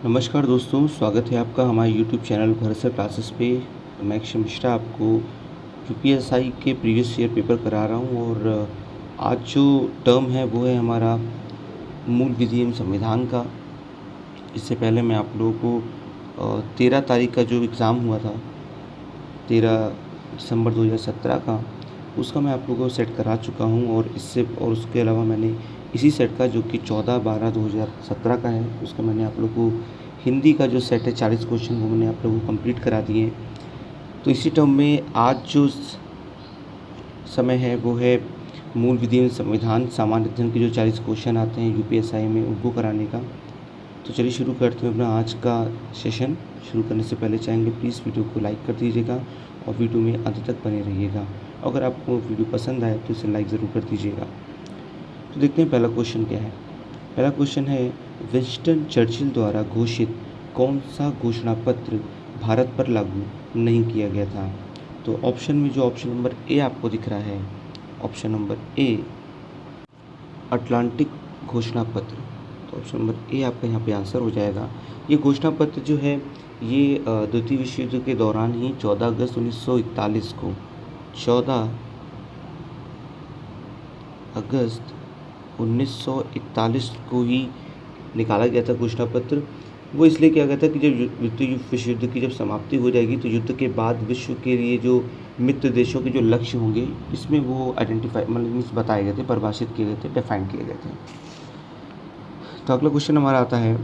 नमस्कार दोस्तों, स्वागत है आपका हमारे यूट्यूब चैनल भरोसा क्लासेस पे। मैं अक्षय मिश्रा आपको यूपीएसआई के प्रीवियस ईयर पेपर करा रहा हूँ। और आज जो टर्म है वो है हमारा मूल विधि एवं संविधान का। इससे पहले मैं आप लोगों को 13 तारीख का जो एग्ज़ाम हुआ था 13 दिसंबर 2017 का, उसका मैं आप लोगों को सेट करा चुका हूँ। और उसके अलावा मैंने इसी सेट का जो कि 14/12/2017 का है, उसका मैंने आप लोगों को हिंदी का जो सेट है 40 क्वेश्चन वो मैंने आप लोगों को कंप्लीट करा दिए हैं। तो इसी टर्म में आज जो समय है वो है मूल विधि एवं संविधान सामान्य अध्ययन के जो 40 क्वेश्चन आते हैं यूपीएसआई में, उनको कराने का। तो चलिए शुरू करते हैं अपना आज का सेशन। शुरू करने से पहले चाहेंगे प्लीज़ वीडियो को लाइक कर दीजिएगा और वीडियो में अंत तक बने रहिएगा। अगर आपको वीडियो पसंद आए तो इसे लाइक ज़रूर कर दीजिएगा। तो देखते हैं पहला क्वेश्चन क्या है। पहला क्वेश्चन है, विंस्टन चर्चिल द्वारा घोषित कौन सा घोषणा पत्र भारत पर लागू नहीं किया गया था? तो ऑप्शन में जो ऑप्शन नंबर ए आपको दिख रहा है, ऑप्शन नंबर ए अटलांटिक घोषणा पत्र। तो ऑप्शन नंबर ए आपका यहाँ पे आंसर हो जाएगा। ये घोषणा पत्र जो है ये द्वितीय विश्व युद्ध के दौरान ही 14 अगस्त 1941 को 14 अगस्त 1941 को ही निकाला गया था घोषणा पत्र। वो इसलिए किया गया था कि जब द्वितीय विश्व युद्ध की जब समाप्ति हो जाएगी तो युद्ध के बाद विश्व के लिए जो मित्र देशों के जो लक्ष्य होंगे, इसमें वो आइडेंटिफाई मतलब बताए गए थे, परिभाषित किए गए थे, डिफाइन किए गए थे। तो अगला क्वेश्चन हमारा आता है,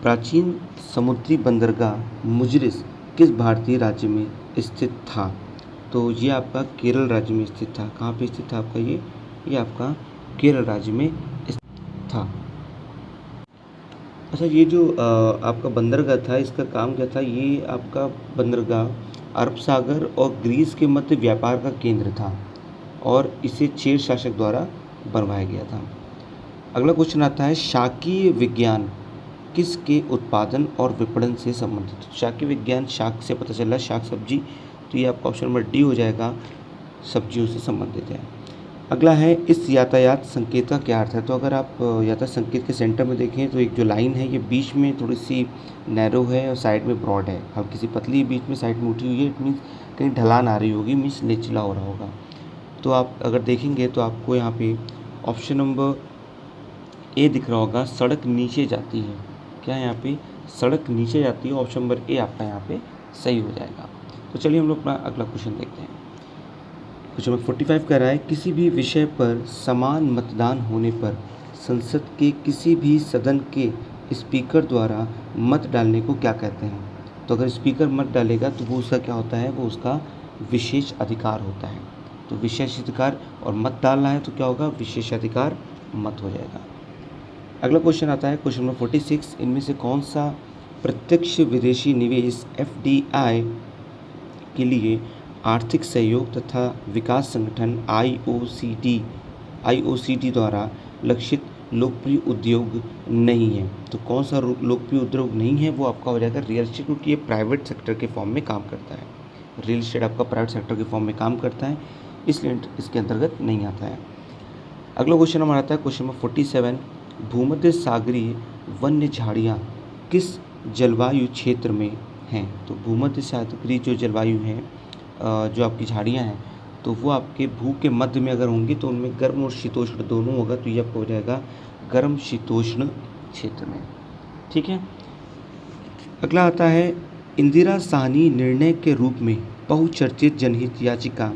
प्राचीन समुद्री बंदरगाह मुजिरिस किस भारतीय राज्य में स्थित था? तो ये आपका केरल राज्य में स्थित था। कहाँ पे स्थित था आपका ये आपका केरल राज्य में स्थित था। अच्छा, ये जो आपका बंदरगाह था, इसका काम क्या था? ये आपका बंदरगाह अरब सागर और ग्रीस के मध्य व्यापार का केंद्र था और इसे चेर शासक द्वारा बनवाया गया था। अगला क्वेश्चन आता है, शाकीय विज्ञान किसके उत्पादन और विपणन से संबंधित? शाकीय विज्ञान, शाक से पता चला, शाक सब्जी, तो ये आपका ऑप्शन नंबर डी हो जाएगा, सब्जियों से संबंधित है। अगला है, इस यातायात संकेत का क्या अर्थ है? तो अगर आप यातायात संकेत के सेंटर में देखें तो एक जो लाइन है ये बीच में थोड़ी सी नैरो है और साइड में ब्रॉड है, हल्की सी पतली बीच में साइड में उठी हुई है। इट मीन्स कहीं ढलान आ रही होगी, मीन्स निचला हो रहा होगा। तो आप अगर देखेंगे तो आपको यहाँ पे ऑप्शन नंबर ए दिख रहा होगा, सड़क नीचे जाती है। क्या है यहाँ पे? सड़क नीचे जाती है। ऑप्शन नंबर ए आपका यहाँ पे सही हो जाएगा। तो चलिए हम लोग अपना अगला क्वेश्चन देखते हैं। क्वेश्चन नंबर 45 कह रहा है, किसी भी विषय पर समान मतदान होने पर संसद के किसी भी सदन के स्पीकर द्वारा मत डालने को क्या कहते हैं? तो अगर स्पीकर मत डालेगा तो वो उसका क्या होता है? वो उसका विशेष अधिकार होता है। तो विशेष अधिकार और मत डालना है तो क्या होगा? विशेषाधिकार मत हो जाएगा। अगला क्वेश्चन आता है क्वेश्चन नंबर 46, इनमें से कौन सा प्रत्यक्ष विदेशी निवेश एफडीआई के लिए आर्थिक सहयोग तथा विकास संगठन आईओसीटी द्वारा लक्षित लोकप्रिय उद्योग नहीं है? तो कौन सा लोकप्रिय उद्योग नहीं है? वो आपका हो जाएगा रियल एस्टेट, क्योंकि ये प्राइवेट सेक्टर के फॉर्म में काम करता है। रियल एस्टेट आपका प्राइवेट सेक्टर के फॉर्म में काम करता है, इसलिए इसके अंतर्गत नहीं आता है। अगला क्वेश्चन हमारा आता है क्वेश्चन नंबर 47, भूमध्य सागरीय वन्य झाड़ियाँ किस जलवायु क्षेत्र में हैं? तो भूमध्य सागरीय जो जलवायु है, जो आपकी झाड़ियाँ हैं, तो वो आपके भू के मध्य में अगर होंगी तो उनमें गर्म और शीतोष्ण दोनों होगा, तो ये आपको हो जाएगा गर्म शीतोष्ण क्षेत्र में। ठीक है। अगला आता है, इंदिरा साहनी निर्णय के रूप में बहुचर्चित जनहित याचिका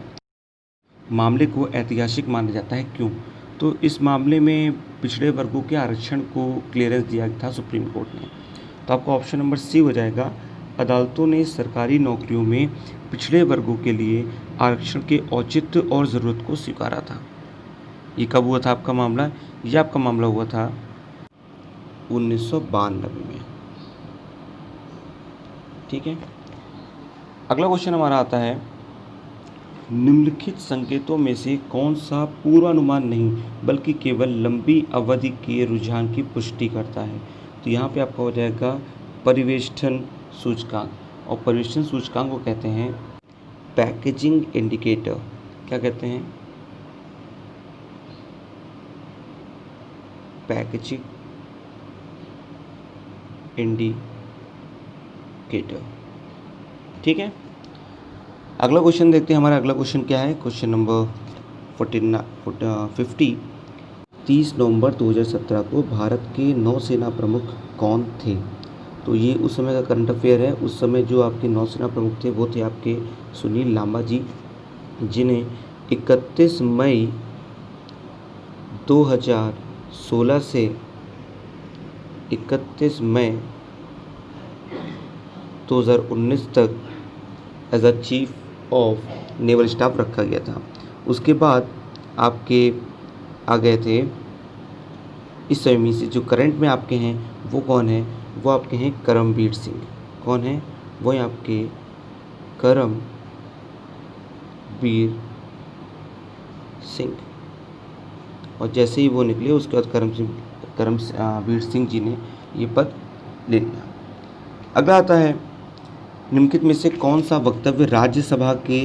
मामले को ऐतिहासिक माना जाता है, क्यों? तो इस मामले में पिछड़े वर्गों के आरक्षण को क्लियरेंस दिया था सुप्रीम कोर्ट ने। तो आपका ऑप्शन नंबर सी हो जाएगा, अदालतों ने सरकारी नौकरियों में पिछड़े वर्गों के लिए आरक्षण के औचित्य और ज़रूरत को स्वीकारा था। ये कब हुआ था आपका मामला? ये आपका मामला हुआ था 1992 में। ठीक है। अगला क्वेश्चन हमारा आता है, निम्नलिखित संकेतों में से कौन सा पूर्वानुमान नहीं बल्कि केवल लंबी अवधि के रुझान की पुष्टि करता है? तो यहाँ पे आपका हो जाएगा परिवेष्टन सूचकांक, और परिवेष्टन सूचकांक को कहते हैं पैकेजिंग इंडिकेटर। क्या कहते हैं? Packaging indicator. ठीक है, अगला क्वेश्चन देखते हैं। हमारा अगला क्वेश्चन क्या है? Question number 50। 30 नवंबर 2017 को भारत के नौसेना प्रमुख कौन थे? तो ये उस समय का करंट अफेयर है। उस समय जो आपके नौसेना प्रमुख थे वो थे आपके सुनील लांबा जी, जिन्हें 31 मई 2016 से 31 मई 2019 तक as a chief of naval staff रखा गया था। उसके बाद आपके आ गए थे इस समय में से जो करंट में आपके हैं वो कौन है? वो आपके हैं करमबीर सिंह। कौन है? वो हैं आपके करमबीर सिंह। और जैसे ही वो निकले उसके बाद करमबीर सिंह जी ने ये पद ले लिया। अगला आता है, निम्नलिखित में से कौन सा वक्तव्य राज्यसभा के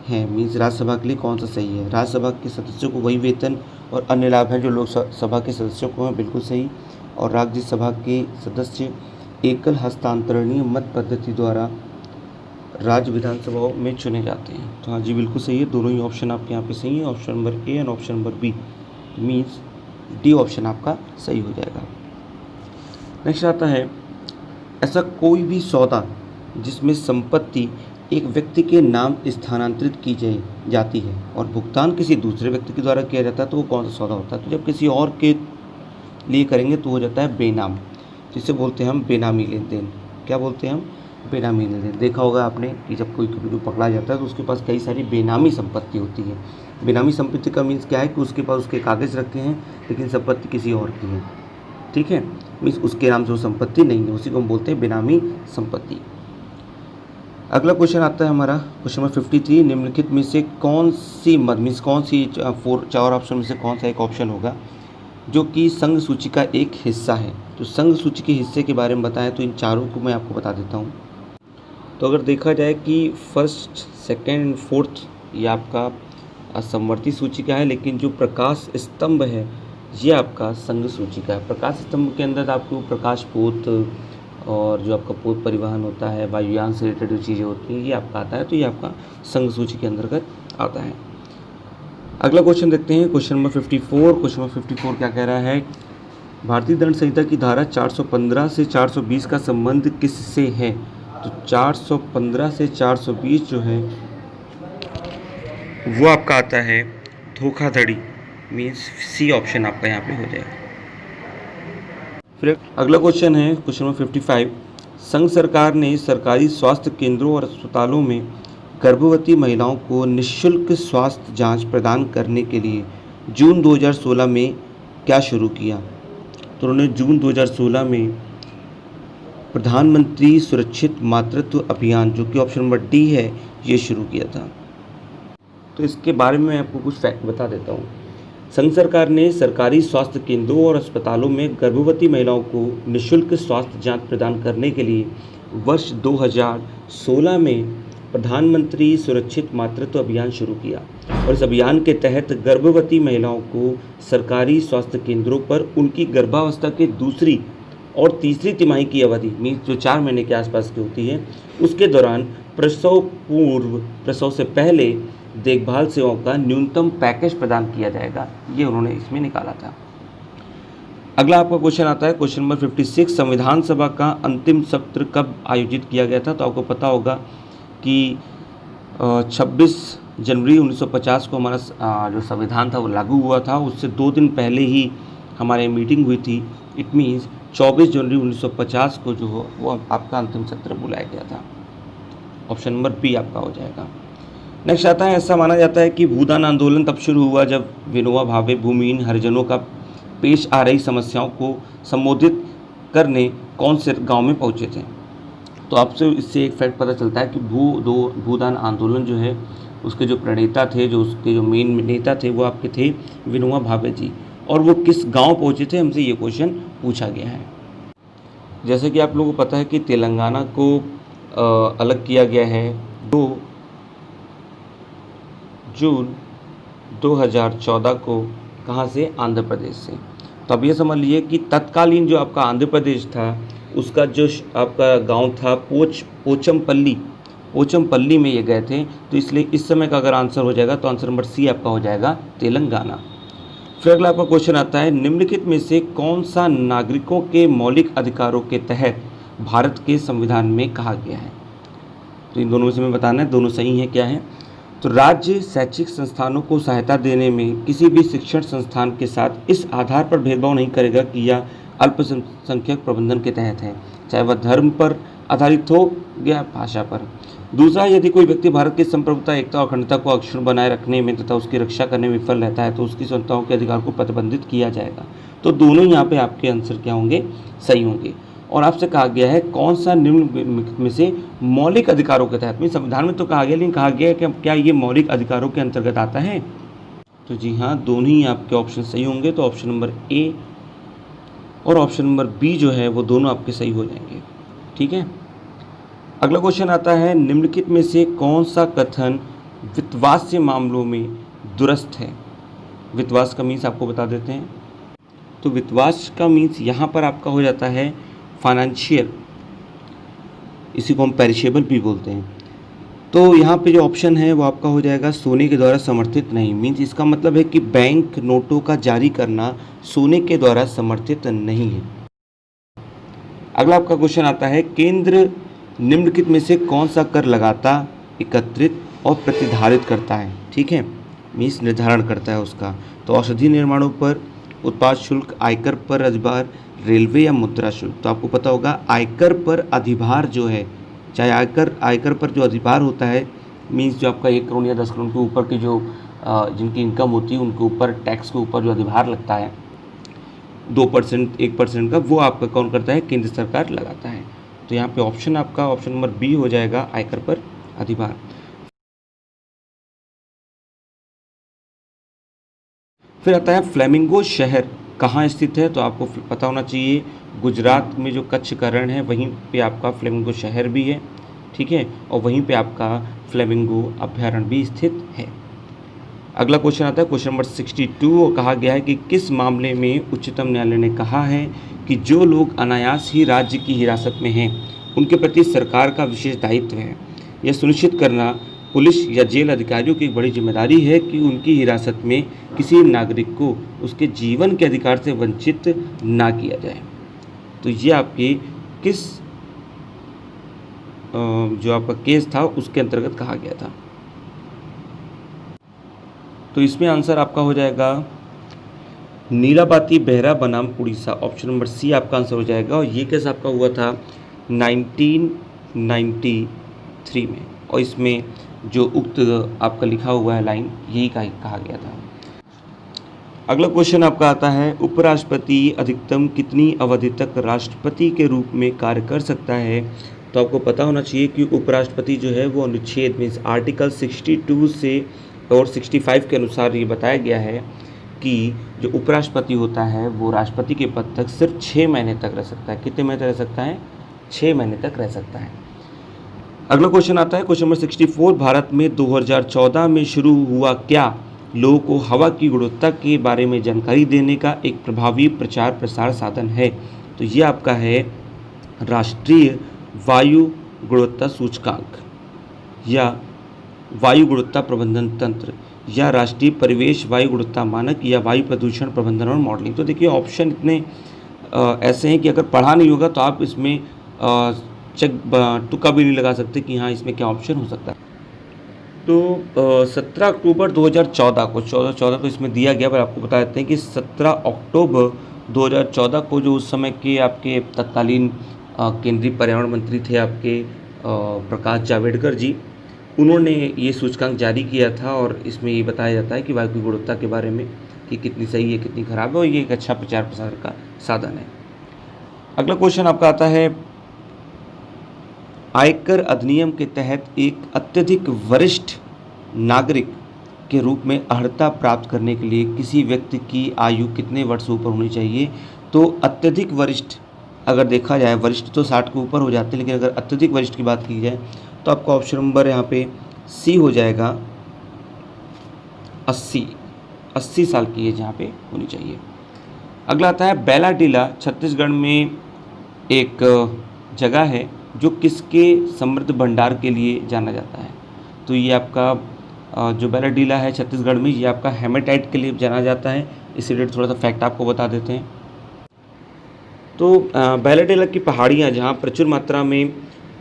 हैं? मीन्स राज्यसभा के लिए कौन सा सही है? राज्यसभा के सदस्यों को वही वेतन और अन्य लाभ हैं जो लोकसभा के सदस्यों को हैं, बिल्कुल सही। और राज्यसभा के सदस्य एकल हस्तांतरणीय मत पद्धति द्वारा राज्य विधानसभाओं में चुने जाते हैं। तो हाँ जी, बिल्कुल सही है। दोनों ही ऑप्शन आपके यहाँ पे सही है, option number A and option number B. Means D option आपका सही हो जाएगा। नेक्स्ट आता है, ऐसा कोई भी सौदा जिसमें संपत्ति एक व्यक्ति के नाम स्थानांतरित की जाती है और भुगतान किसी दूसरे व्यक्ति के द्वारा किया जाता है तो वो कौन सा सौदा होता है? तो जब किसी और के लिए करेंगे तो हो जाता है बेनाम, जिसे बोलते हैं हम बेनामी लेन देन। क्या बोलते हैं हम? बेनामी लेन देन। देखा होगा आपने कि जब कोई पकड़ा जाता है तो उसके पास कई सारी बेनामी संपत्ति होती है। बेनामी संपत्ति का मीन्स क्या है कि उसके पास उसके कागज़ रखे हैं लेकिन संपत्ति किसी और की है। ठीक है, मीन्स उसके नाम से वो संपत्ति नहीं है, उसी को हम बोलते हैं बेनामी संपत्ति। अगला क्वेश्चन आता है हमारा क्वेश्चन नंबर 53। निम्नलिखित में से कौन सी मद मीन्स कौन सी चार ऑप्शन में से कौन सा एक ऑप्शन होगा जो कि संघ सूची का एक हिस्सा है? तो संघ सूची के हिस्से के बारे में बताएं तो इन चारों को मैं आपको बता देता हूँ। तो अगर देखा जाए कि फर्स्ट, सेकेंड एंड फोर्थ ये आपका समवर्ती सूची का है, लेकिन जो प्रकाश स्तंभ है ये आपका संघ सूची का है। प्रकाश स्तंभ के अंदर आपको प्रकाश पोत और जो आपका पोत परिवहन होता है, वायुयान से रिलेटेड जो चीज़ें होती हैं, ये आपका आता है। तो ये आपका संघ सूची के अंतर्गत आता है। अगला क्वेश्चन देखते हैं, क्वेश्चन नंबर 54। क्वेश्चन नंबर 54 क्या कह रहा है? भारतीय दंड संहिता की धारा 415 से 420 का संबंध किससे है? तो 415 से 420 जो है वो आपका आता है धोखाधड़ी। मीन्स सी ऑप्शन आपका यहाँ पे हो जाएगा। फिर अगला क्वेश्चन है क्वेश्चन नंबर 55। संघ सरकार ने सरकारी स्वास्थ्य केंद्रों और अस्पतालों में गर्भवती महिलाओं को निःशुल्क स्वास्थ्य जांच प्रदान करने के लिए जून 2016 में क्या शुरू किया? तो उन्होंने जून 2016 में प्रधानमंत्री सुरक्षित मातृत्व अभियान, जो कि ऑप्शन नंबर डी है, ये शुरू किया था। तो इसके बारे में मैं आपको कुछ फैक्ट बता देता हूँ। संघ सरकार ने सरकारी स्वास्थ्य केंद्रों और अस्पतालों में गर्भवती महिलाओं को निःशुल्क स्वास्थ्य जांच प्रदान करने के लिए वर्ष 2016 में प्रधानमंत्री सुरक्षित मातृत्व अभियान शुरू किया। और इस अभियान के तहत गर्भवती महिलाओं को सरकारी स्वास्थ्य केंद्रों पर उनकी गर्भावस्था के दूसरी और तीसरी तिमाही की अवधि मीन्स जो 4 महीने के आसपास की होती है, उसके दौरान प्रसव पूर्व, प्रसव से पहले देखभाल सेवाओं का न्यूनतम पैकेज प्रदान किया जाएगा। ये उन्होंने इसमें निकाला था। अगला आपका क्वेश्चन आता है क्वेश्चन नंबर 56। संविधान सभा का अंतिम सत्र कब आयोजित किया गया था? तो आपको पता होगा कि 26 जनवरी 1950 को हमारा जो संविधान था वो लागू हुआ था। उससे 2 दिन पहले ही हमारे मीटिंग हुई थी। इट मीन्स 24 जनवरी 1950 को जो हो वो आपका अंतिम सत्र बुलाया गया था। ऑप्शन नंबर बी आपका हो जाएगा। नेक्स्ट आता है, ऐसा माना जाता है कि भूदान आंदोलन तब शुरू हुआ जब विनोबा भावे भूमिहीन हरिजनों का पेश आ रही समस्याओं को संबोधित करने कौन से गांव में पहुंचे थे? तो आपसे इससे एक फैक्ट पता चलता है कि भूदान आंदोलन जो है उसके जो प्रणेता थे, जो उसके जो मेन नेता थे, वो आपके थे विनोबा भावे जी। और वो किस गांव पहुंचे थे, हमसे ये क्वेश्चन पूछा गया है। जैसे कि आप लोगों को पता है कि तेलंगाना को अलग किया गया है 2 जून 2014 को। कहाँ से? आंध्र प्रदेश से। तो अब ये समझ लीजिए कि तत्कालीन जो आपका आंध्र प्रदेश था उसका जो आपका गांव था पोचमपल्ली में ये गए थे, तो इसलिए इस समय का अगर आंसर हो जाएगा तो आंसर नंबर सी आपका हो जाएगा तेलंगाना। फिर अगला आपका क्वेश्चन आता है, निम्नलिखित में से कौन सा नागरिकों के मौलिक अधिकारों के तहत भारत के संविधान में कहा गया है? तो इन दोनों में से मैं बताना है, दोनों सही हैं क्या है। तो राज्य शैक्षिक संस्थानों को सहायता देने में किसी भी शिक्षण संस्थान के साथ इस आधार पर भेदभाव नहीं करेगा कि यह अल्पसंख्यक प्रबंधन के तहत है, चाहे वह धर्म पर आधारित हो या भाषा पर। दूसरा, यदि कोई व्यक्ति भारत की संप्रभुता, एकता और अखंडता को अक्षुण्ण बनाए रखने में तथा उसकी रक्षा करने में विफल रहता है तो उसकी स्वतंत्रताओं के अधिकार को प्रतिबंधित किया जाएगा। तो दोनों यहाँ पे आपके आंसर क्या होंगे? सही होंगे। और आपसे कहा गया है कौन सा निम्न में से मौलिक अधिकारों के तहत, संविधान में तो कहा गया, लेकिन कहा गया है कि क्या ये मौलिक अधिकारों के अंतर्गत आता है? तो जी हाँ, दोनों ही आपके ऑप्शन सही होंगे। तो ऑप्शन नंबर ए और ऑप्शन नंबर बी जो है वो दोनों आपके सही हो जाएंगे। ठीक है। अगला क्वेश्चन आता है, निम्नलिखित में से कौन सा कथन वित्तवास्य मामलों में दुरुस्त है? वित्तवास का मीन्स आपको बता देते हैं। तो वित्तवास का मीन्स यहाँ पर आपका हो जाता है फाइनेंशियल, इसी को हम पेरिशेबल भी बोलते हैं। तो यहाँ पे जो ऑप्शन है वो आपका हो जाएगा सोने के द्वारा समर्थित नहीं। मीन्स इसका मतलब है कि बैंक नोटों का जारी करना सोने के द्वारा समर्थित नहीं है। अगला आपका क्वेश्चन आता है, केंद्र निम्नलिखित में से कौन सा कर लगाता, एकत्रित और प्रतिधारित करता है? ठीक है, मीन्स निर्धारण करता है उसका। तो औषधि निर्माणों पर उत्पाद शुल्क, आयकर पर अधिभार, रेलवे या मुद्रा शुल्क। तो आपको पता होगा आयकर पर अधिभार जो है, चाहे आयकर पर जो अधिभार होता है, मीन्स जो आपका 1 करोड़ या 10 करोड़ के ऊपर की जो जिनकी इनकम होती है उनके ऊपर टैक्स के ऊपर जो अधिभार लगता है 2%, 1% का, वो आपका कौन करता है? केंद्र सरकार लगाता है। तो यहाँ पे ऑप्शन आपका ऑप्शन नंबर बी हो जाएगा, आयकर पर अधिभार। फिर आता है फ्लेमिंगो शहर कहाँ स्थित है? तो आपको पता होना चाहिए, गुजरात में जो कच्छ का रण है वहीं पे आपका फ्लेमिंगो शहर भी है। ठीक है, और वहीं पे आपका फ्लेमिंगो अभ्यारण्य भी स्थित है। अगला क्वेश्चन आता है क्वेश्चन नंबर 62। कहा गया है कि किस मामले में उच्चतम न्यायालय ने कहा है कि जो लोग अनायास ही राज्य की हिरासत में हैं उनके प्रति सरकार का विशेष दायित्व है यह सुनिश्चित करना पुलिस या जेल अधिकारियों की एक बड़ी जिम्मेदारी है कि उनकी हिरासत में किसी नागरिक को उसके जीवन के अधिकार से वंचित ना किया जाए। तो ये आपके किस जो आपका केस था उसके अंतर्गत कहा गया था? तो इसमें आंसर आपका हो जाएगा नीलाबाती बेहरा बनाम उड़ीसा। ऑप्शन नंबर सी आपका आंसर हो जाएगा। और ये केस आपका हुआ था 1993 में, और इसमें जो उक्त आपका लिखा हुआ है लाइन, यही कहा गया था। अगला क्वेश्चन आपका आता है, उपराष्ट्रपति अधिकतम कितनी अवधि तक राष्ट्रपति के रूप में कार्य कर सकता है? तो आपको पता होना चाहिए कि उपराष्ट्रपति जो है वो अनुच्छेद में आर्टिकल 62 से और 65 के अनुसार ये बताया गया है कि जो उपराष्ट्रपति होता है वो राष्ट्रपति के पद तक सिर्फ 6 महीने तक रह सकता है। कितने महीने तक रह सकता है? 6 महीने तक रह सकता है। अगला क्वेश्चन आता है क्वेश्चन नंबर 64। भारत में 2014 में शुरू हुआ क्या लोगों को हवा की गुणवत्ता के बारे में जानकारी देने का एक प्रभावी प्रचार प्रसार साधन है? तो ये आपका है राष्ट्रीय वायु गुणवत्ता सूचकांक या वायु गुणवत्ता प्रबंधन तंत्र या राष्ट्रीय परिवेश वायु गुणवत्ता मानक या वायु प्रदूषण प्रबंधन और मॉडलिंग। तो देखिए ऑप्शन इतने ऐसे हैं कि अगर पढ़ा नहीं होगा तो आप इसमें तुक्का भी नहीं लगा सकते कि हाँ इसमें क्या ऑप्शन हो सकता है। तो 17 अक्टूबर 2014 को 14 तो इसमें दिया गया, पर आपको बता देते हैं कि 17 अक्टूबर 2014 को जो उस समय के आपके तत्कालीन केंद्रीय पर्यावरण मंत्री थे आपके प्रकाश जावड़ेकर जी, उन्होंने ये सूचकांक जारी किया था। और इसमें ये बताया जाता है कि वायु की गुणवत्ता के बारे में कि कितनी सही है कितनी खराब है, और ये एक अच्छा प्रचार प्रसार का साधन है। अगला क्वेश्चन आपका आता है, आयकर अधिनियम के तहत एक अत्यधिक वरिष्ठ नागरिक के रूप में अर्हता प्राप्त करने के लिए किसी व्यक्ति की आयु कितने वर्ष ऊपर होनी चाहिए? तो अत्यधिक वरिष्ठ अगर देखा जाए, वरिष्ठ तो 60 के ऊपर हो जाते हैं, लेकिन अगर अत्यधिक वरिष्ठ की बात की जाए तो आपका ऑप्शन नंबर यहाँ पे सी हो जाएगा 80 साल की एज यहाँ पे होनी चाहिए। अगला आता है, बैलाडीला छत्तीसगढ़ में एक जगह है जो किसके समृद्ध भंडार के लिए जाना जाता है? तो ये आपका जो बैलाडीला है छत्तीसगढ़ में, ये आपका हेमेटाइट के लिए जाना जाता है। इसी रिलेटेड थोड़ा सा फैक्ट आपको बता देते हैं। तो बैलाडीला की पहाड़ियाँ जहाँ प्रचुर मात्रा में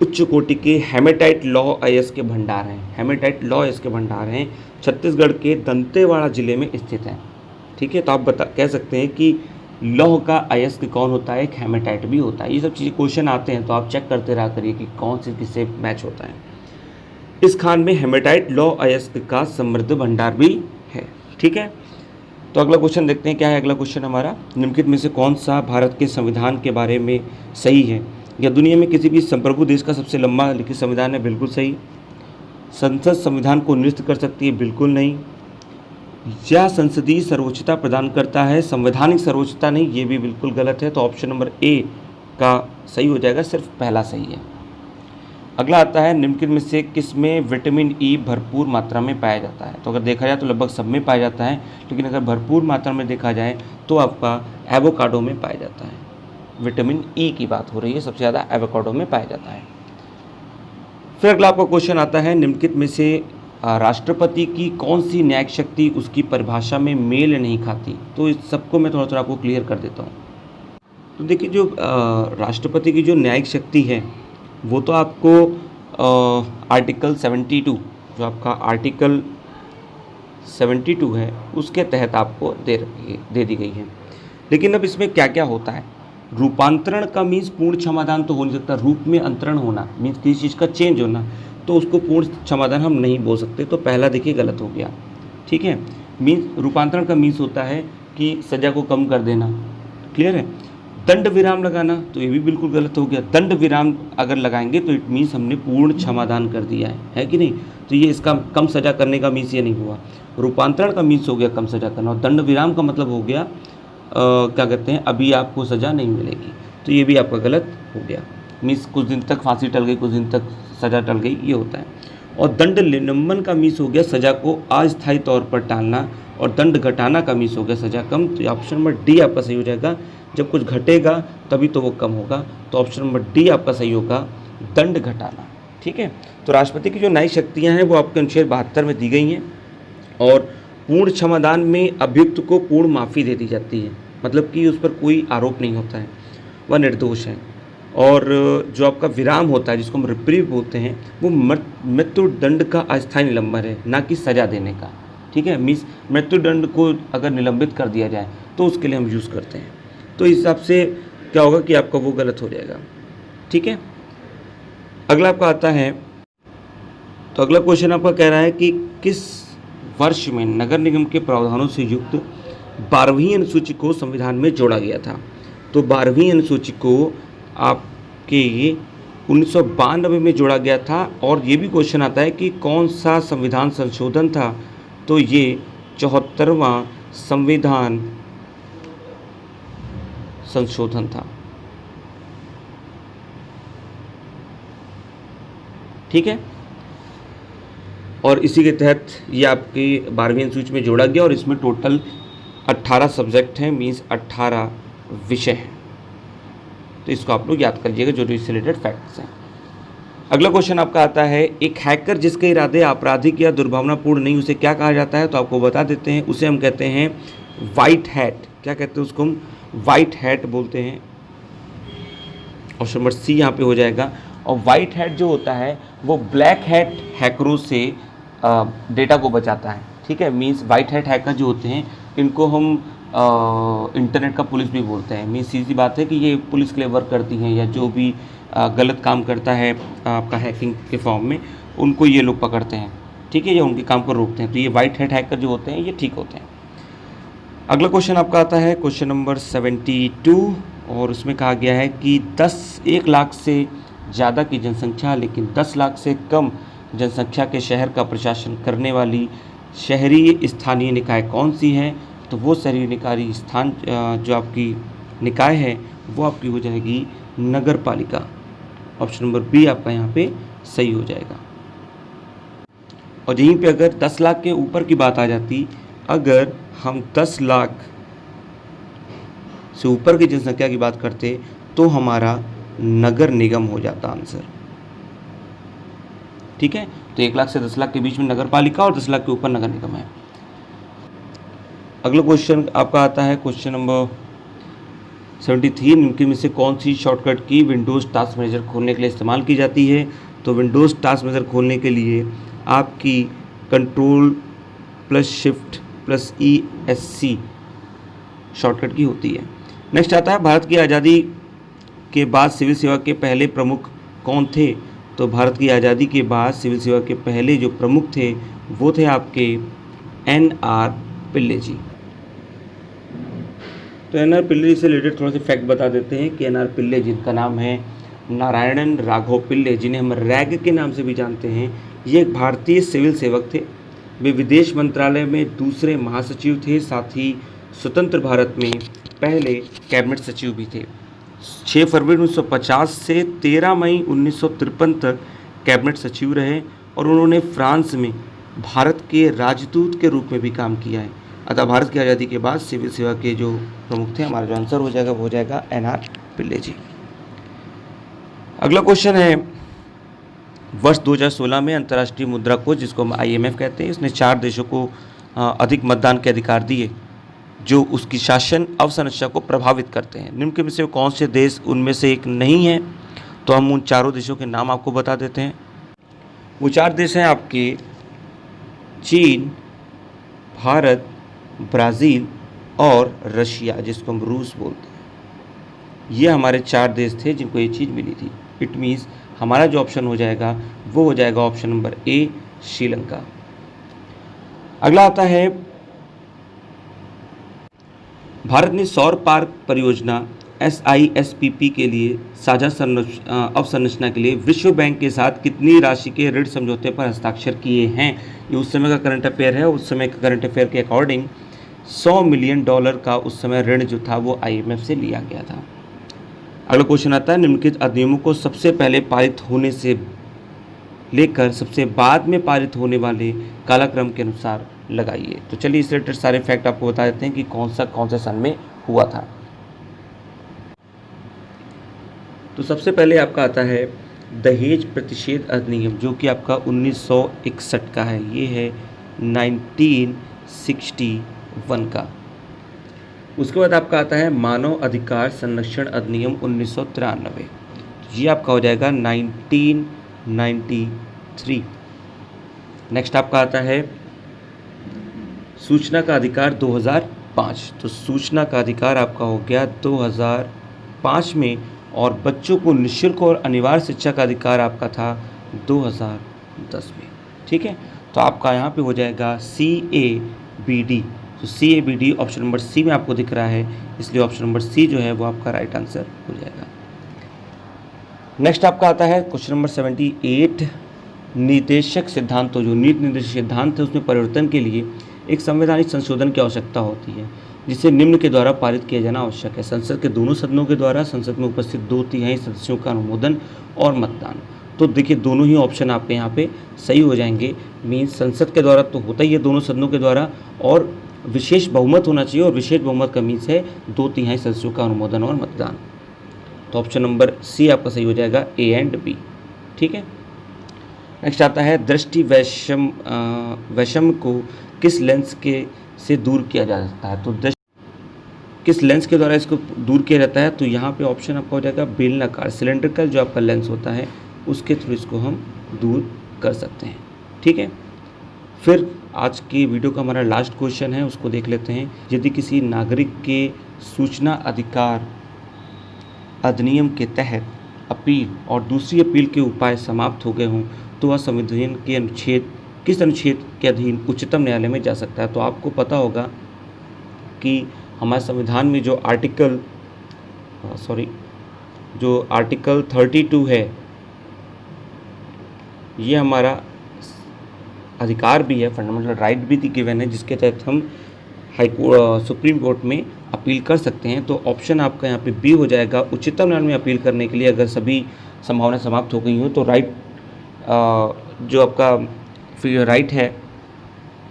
उच्च कोटि के हेमेटाइट लौह अयस्क के भंडार हैं, हेमेटाइट लौह अयस्क के भंडार हैं, छत्तीसगढ़ के दंतेवाड़ा जिले में स्थित हैं। ठीक है, तो आप कह सकते हैं कि लौह का अयस्क कौन होता है? एक हेमेटाइट भी होता है। ये सब चीज़ें क्वेश्चन आते हैं तो आप चेक करते रहा करिए कि कौन से किससे मैच होता है। इस खान में हेमेटाइट लौह अयस्क का समृद्ध भंडार भी है। ठीक है, तो अगला क्वेश्चन देखते हैं क्या है। अगला क्वेश्चन हमारा, निम्नलिखित में से कौन सा भारत के संविधान के बारे में सही है? या दुनिया में किसी भी संप्रभु देश का सबसे लंबा लिखित संविधान है? बिल्कुल सही। संसद संविधान को निरस्त कर सकती है? बिल्कुल नहीं। यह संसदीय सर्वोच्चता प्रदान करता है, संवैधानिक सर्वोच्चता नहीं, ये भी बिल्कुल गलत है। तो ऑप्शन नंबर ए का सही हो जाएगा, सिर्फ पहला सही है। अगला आता है, निम्नलिखित में से किस में विटामिन ई भरपूर मात्रा में पाया जाता है? तो अगर देखा जाए तो लगभग सब में पाया जाता है, लेकिन अगर भरपूर मात्रा में देखा जाए तो आपका एवोकाडो में पाया जाता है। विटामिन ई की बात हो रही है, सबसे ज़्यादा एवोकाडो में पाया जाता है। फिर अगला आपका क्वेश्चन आता है, निम्नलिखित में से राष्ट्रपति की कौन सी न्यायिक शक्ति उसकी परिभाषा में मेल नहीं खाती? तो इस सबको मैं थोड़ा थोड़ा आपको क्लियर कर देता हूँ। तो देखिए, जो राष्ट्रपति की जो न्यायिक शक्ति है वो तो आपको आर्टिकल 72, जो आपका आर्टिकल 72 है उसके तहत आपको दे दी गई है। लेकिन अब इसमें क्या क्या होता है? रूपांतरण का मीन्स पूर्ण क्षमादान तो हो नहीं सकता। रूप में अंतरण होना मीन्स किसी चीज़ का चेंज होना, तो उसको पूर्ण क्षमादान हम नहीं बोल सकते। तो पहला देखिए गलत हो गया। ठीक है, मीन्स रूपांतरण का मीन्स होता है कि सज़ा को कम कर देना। क्लियर है? दंड विराम लगाना, तो ये भी बिल्कुल गलत हो गया। दंड विराम अगर लगाएंगे तो इट मीन्स हमने पूर्ण क्षमादान कर दिया है कि नहीं? तो ये इसका कम सज़ा करने का मीन्स ये नहीं हुआ। रूपांतरण का मीन्स हो गया कम सज़ा करना, और दंड विराम का मतलब हो गया क्या कहते हैं, अभी आपको सज़ा नहीं मिलेगी। तो ये भी आपका गलत हो गया। मीन्स कुछ दिन तक फांसी टल गई, कुछ दिन तक सज़ा टल गई, ये होता है। और दंड निलंबन का मीन्स हो गया सज़ा को अस्थायी तौर पर टालना, और दंड घटाना का मीन्स हो गया सज़ा कम। तो ऑप्शन नंबर डी आपका सही हो जाएगा। जब कुछ घटेगा तभी तो वो कम होगा। तो ऑप्शन नंबर डी आपका सही होगा, दंड घटाना। ठीक है, तो राष्ट्रपति की जो न्यायिक शक्तियाँ हैं वो आपके अनुच्छेद 72 में दी गई हैं। और पूर्ण क्षमादान में अभियुक्त को पूर्ण माफ़ी दे दी जाती है, मतलब कि उस पर कोई आरोप नहीं होता है, वह निर्दोष है। और जो आपका विराम होता है जिसको हम रिप्रीव बोलते हैं, वो मृत्यु दंड का अस्थायी निलंबन है, ना कि सज़ा देने का। ठीक है, मीन्स मृत्यु दंड को अगर निलंबित कर दिया जाए तो उसके लिए हम यूज़ करते हैं। तो इस हिसाब से क्या होगा कि आपका वो गलत हो जाएगा। ठीक है, अगला आपका आता है, तो अगला क्वेश्चन आपका कह रहा है कि किस वर्ष में नगर निगम के प्रावधानों से युक्त 12वीं अनुसूची को संविधान में जोड़ा गया था? तो 12वीं अनुसूची को आपके 1992 में जोड़ा गया था। और ये भी क्वेश्चन आता है कि कौन सा संविधान संशोधन था? तो ये 74वां संविधान संशोधन था। ठीक है, और इसी के तहत ये आपकी 12वीं अनुसूची में जोड़ा गया, और इसमें टोटल 18 सब्जेक्ट हैं, मीन्स 18 विषय हैं। तो इसको आप लोग याद करिएगा जो इससे रिलेटेड फैक्ट्स हैं। अगला क्वेश्चन आपका आता है, एक हैकर जिसके इरादे आपराधिक या दुर्भावनापूर्ण नहीं, उसे क्या कहा जाता है? तो आपको बता देते हैं, उसे हम कहते हैं वाइट हैट। क्या कहते हैं उसको? हम वाइट हैट बोलते हैं। ऑप्शन नंबर सी यहाँ पे हो जाएगा। और वाइट हैट जो होता है वो ब्लैक हैट हैकरों से डेटा को बचाता है। ठीक है, मीन्स वाइट हैट हैकर जो होते हैं इनको हम इंटरनेट का पुलिस भी बोलते हैं। मीन्स सीधी बात है कि ये पुलिस के लिए वर्क करती हैं, या जो भी गलत काम करता है आपका हैकिंग के फॉर्म में, उनको ये लोग पकड़ते हैं। ठीक है, या उनके काम को रोकते हैं। तो ये वाइट हैट हैकर जो होते हैं ये ठीक होते हैं। अगला क्वेश्चन आपका आता है क्वेश्चन नंबर 72, और उसमें कहा गया है कि 1 लाख से ज़्यादा की जनसंख्या लेकिन 10 लाख से कम जनसंख्या के शहर का प्रशासन करने वाली शहरी स्थानीय निकाय कौन सी है? तो वो शहरी निकाय स्थान जो आपकी निकाय है वो आपकी हो जाएगी नगर पालिका। ऑप्शन नंबर बी आपका यहाँ पे सही हो जाएगा। और यहीं पे अगर 10 लाख के ऊपर की बात आ जाती, अगर हम 10 लाख से ऊपर की जनसंख्या की बात करते तो हमारा नगर निगम हो जाता आंसर। ठीक है, तो 1 लाख से 10 लाख के बीच में नगर पालिका और 10 लाख के ऊपर नगर निगम है। अगला क्वेश्चन आपका आता है क्वेश्चन नंबर 73, निम्न में से कौन सी शॉर्टकट की विंडोज़ टास्क मैनेजर खोलने के लिए इस्तेमाल की जाती है? तो विंडोज़ टास्क मैनेजर खोलने के लिए आपकी Ctrl+Shift+ESC शॉर्टकट की होती है। नेक्स्ट आता है भारत की आज़ादी के बाद सिविल सेवा के पहले प्रमुख कौन थे? तो भारत की आज़ादी के बाद सिविल सेवा के पहले जो प्रमुख थे वो थे आपके NR पिल्ले जी। तो NR पिल्ले जी से रिलेटेड थोड़ा सा फैक्ट बता देते हैं कि NR पिल्ले जिनका नाम है नारायणन राघव पिल्ले, जिन्हें हम रैग के नाम से भी जानते हैं, ये एक भारतीय सिविल सेवक थे। वे विदेश मंत्रालय में दूसरे महासचिव थे, साथ ही स्वतंत्र भारत में पहले कैबिनेट सचिव भी थे। 6 फरवरी 1950 से 13 मई 1953 तक कैबिनेट सचिव रहे और उन्होंने फ्रांस में भारत के राजदूत के रूप में भी काम किया है। अतः भारत की आज़ादी के बाद सिविल सेवा के जो प्रमुख थे, हमारा जो आंसर हो जाएगा वो हो जाएगा NR पिल्ले जी। अगला क्वेश्चन है, वर्ष 2016 में अंतर्राष्ट्रीय मुद्रा कोष, जिसको हम IMF कहते हैं, उसने 4 देशों को अधिक मतदान के अधिकार दिए जो उसकी शासन अवसंरचना को प्रभावित करते हैं। निम्न में से कौन से देश उनमें से एक नहीं है? तो हम उन चारों देशों के नाम आपको बता देते हैं। वो 4 देश हैं आपके चीन, भारत, ब्राज़ील और रशिया, जिसको हम रूस बोलते हैं। ये हमारे 4 देश थे जिनको ये चीज़ मिली थी। इट मीन्स हमारा जो ऑप्शन हो जाएगा वो हो जाएगा ऑप्शन नंबर A, श्रीलंका। अगला आता है, भारत ने सौर पार्क परियोजना SISPP के लिए साझा अवसंरचना के लिए विश्व बैंक के साथ कितनी राशि के ऋण समझौते पर हस्ताक्षर किए हैं? ये उस समय का करंट अफेयर है। उस समय के करंट अफेयर के अकॉर्डिंग $100 मिलियन का उस समय ऋण जो था वो IMF से लिया गया था। अगला क्वेश्चन आता है, निम्नलिखित अधिनियमों को सबसे पहले पारित होने से लेकर सबसे बाद में पारित होने वाले कालक्रम के अनुसार लगाइए। तो चलिए इस रिलेटेड सारे फैक्ट आपको बता देते हैं कि कौन सा सन में हुआ था। तो सबसे पहले आपका आता है दहेज प्रतिषेध अधिनियम, जो कि आपका 1961 का है। ये है 1961 का। उसके बाद आपका आता है मानव अधिकार संरक्षण अधिनियम 1993, ये आपका हो जाएगा 1993। नेक्स्ट आपका आता है सूचना का अधिकार 2005। तो सूचना का अधिकार आपका हो गया 2005 में, और बच्चों को निःशुल्क और अनिवार्य शिक्षा का अधिकार आपका था 2010 में। ठीक है, तो आपका यहाँ पे हो जाएगा CABD। तो CABD ऑप्शन नंबर C में आपको दिख रहा है, इसलिए ऑप्शन नंबर C जो है वो आपका राइट आंसर हो जाएगा। नेक्स्ट आपका आता है क्वेश्चन नंबर 78, निर्देशक सिद्धांत। तो जो नीति निर्देशक सिद्धांत है उसमें परिवर्तन के लिए एक संवैधानिक संशोधन की आवश्यकता होती है, जिसे निम्न के द्वारा पारित किया जाना आवश्यक है। संसद के दोनों सदनों के द्वारा, संसद में उपस्थित 2/3 सदस्यों का अनुमोदन और मतदान। तो देखिए दोनों ही ऑप्शन आपके यहाँ पे सही हो जाएंगे। मीन्स संसद के द्वारा तो होता ही है दोनों सदनों के द्वारा, और विशेष बहुमत होना चाहिए, और विशेष बहुमत का मीन्स है 2/3 सदस्यों का अनुमोदन और मतदान। तो ऑप्शन नंबर C आपका सही हो जाएगा, A एंड B। ठीक है, नेक्स्ट आता है दृष्टि वैषम्य को किस लेंस के से दूर किया जा सकता है? तो किस लेंस के द्वारा इसको दूर किया जाता है? तो यहाँ पे ऑप्शन आपका हो जाएगा बेलनाकार, सिलेंड्रिकल जो आपका लेंस होता है उसके थ्रू इसको हम दूर कर सकते हैं। ठीक है, फिर आज की वीडियो का हमारा लास्ट क्वेश्चन है, उसको देख लेते हैं। यदि किसी नागरिक के सूचना अधिकार अधिनियम के तहत अपील और दूसरी अपील के उपाय समाप्त हो गए हों तो वह संविधान के किस अनुच्छेद के अधीन उच्चतम न्यायालय में जा सकता है? तो आपको पता होगा कि हमारे संविधान में जो आर्टिकल 32 है, ये हमारा अधिकार भी है, फंडामेंटल राइट भी गिवन है, जिसके तहत हम सुप्रीम कोर्ट में अपील कर सकते हैं। तो ऑप्शन आपका यहाँ पे B हो जाएगा, उच्चतम न्यायालय में अपील करने के लिए अगर सभी संभावनाएं समाप्त हो गई हो तो राइट जो आपका फिर राइट है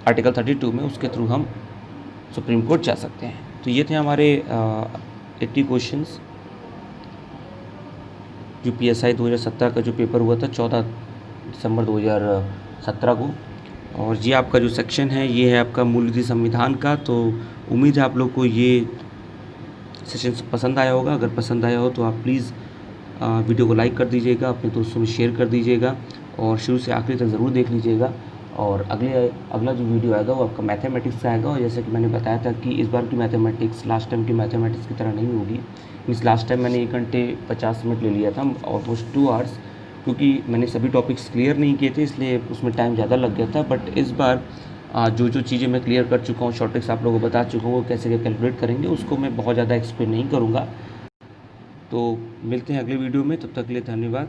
आर्टिकल 32 में, उसके थ्रू हम सुप्रीम कोर्ट जा सकते हैं। तो ये थे हमारे 80 क्वेश्चंस। जो PSI 2017 का जो पेपर हुआ था 14 दिसंबर 2017 को। और ये आपका जो सेक्शन है ये है आपका मूलनीति संविधान का। तो उम्मीद है आप लोग को ये सेशन पसंद आया होगा। अगर पसंद आया हो तो आप प्लीज़ वीडियो को लाइक कर दीजिएगा, अपने दोस्तों में शेयर कर दीजिएगा और शुरू से आखिरी तक ज़रूर देख लीजिएगा। और अगला जो वीडियो आएगा वो आपका मैथमेटिक्स का आएगा। और जैसे कि मैंने बताया था कि इस बार की मैथमेटिक्स लास्ट टाइम की मैथमेटिक्स की तरह नहीं होगी। मीन्स लास्ट टाइम मैंने 1 घंटे 50 मिनट ले लिया था, ऑलमोस्ट 2 आवर्स, क्योंकि मैंने सभी टॉपिक्स क्लियर नहीं किए थे, इसलिए उसमें टाइम ज़्यादा लग गया था। बट इस बार जो चीज़ें मैं क्लियर कर चुका हूँ, शॉर्ट ट्रिक्स आप लोगों को बता चुका हूँ, वो कैसे क्या कैलकुलेट करेंगे उसको मैं बहुत ज़्यादा एक्सप्लेन नहीं करूँगा। तो मिलते हैं अगले वीडियो में, तब तक के लिए धन्यवाद।